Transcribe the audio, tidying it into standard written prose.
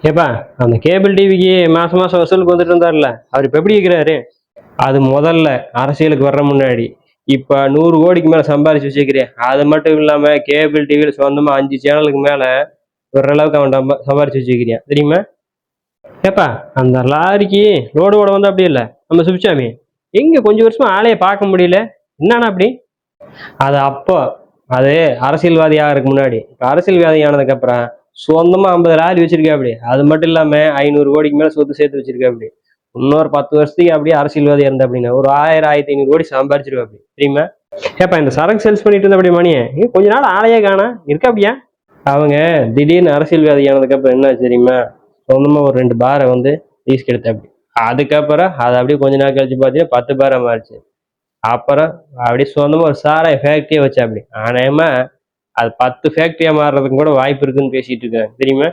ஏப்பா, அந்த கேபிள் டிவிக்கு மாசம் மாசம் வசூலுக்கு வந்துட்டு இருந்தாருல்ல, அவர் இப்ப எப்படி இருக்கிறாரு? அது முதல்ல அரசியலுக்கு வர்ற முன்னாடி. இப்ப 100 கோடிக்கு மேல சம்பாரிச்சு வச்சிருக்கிறேன். அது மட்டும் இல்லாம கேபிள் டிவில சொந்தமா 5 சேனலுக்கு மேல ஓரளவுக்கு அவன் சம்பாரிச்சு வச்சிருக்கிறான். தெரியுமா? ஏப்பா, அந்த லாரிக்கு லோடு ஓட வந்து அப்படி இல்ல. நம்ம சுபிச்சாமி. எங்க கொஞ்சம் வருஷமா ஆளைய பார்க்க முடியல. என்னன்னா அப்படி? அது அப்போ. அது அரசியல்வாதி ஆகறதுக்கு முன்னாடி. இப்ப அரசியல்வாதி ஆனதுக்கு அப்புறம் சொந்தமா 50 லாரி வச்சிருக்காப்படி. அது மட்டும் இல்லாம 500 கோடிக்கு மேல சொத்து சேர்த்து வச்சிருக்காப்படி. இன்னொரு 10 வருஷத்துக்கு அப்படியே அரசியல்வாதி இருந்தா அப்படின்னா ஒரு 1000 1500 கோடி சம்பாரிச்சிருவாப்படி. தெரியுமா? ஏப்பா, இந்த சரக்கு சேல்ஸ் பண்ணிட்டு இருந்த அப்படி மணியே கொஞ்ச நாள் ஆளையே காணா இருக்கா அப்படியா? அவங்க திடீர்னு அரசியல்வாதி ஆனதுக்கு அப்புறம் என்ன ஆச்சு தெரியுமா? சொந்தமா ஒரு 2 பாரை வந்து லீஸ்க்கு எடுத்தாப்படி. அதுக்கப்புறம் அது அப்படியே கொஞ்ச நாள் கழிச்சு பார்த்தீங்கன்னா 10 பாரா மாறிச்சு. அப்புறம் அப்படியே சொந்தமா ஒரு சாராய ஃபேக்டரியே வச்சாப்படி. ஆனாயமா அது 10 ஃபேக்டரியா மாறுறதுக்கு கூட வாய்ப்பு இருக்குன்னு பேசிட்டு இருக்காங்க. தெரியுமா?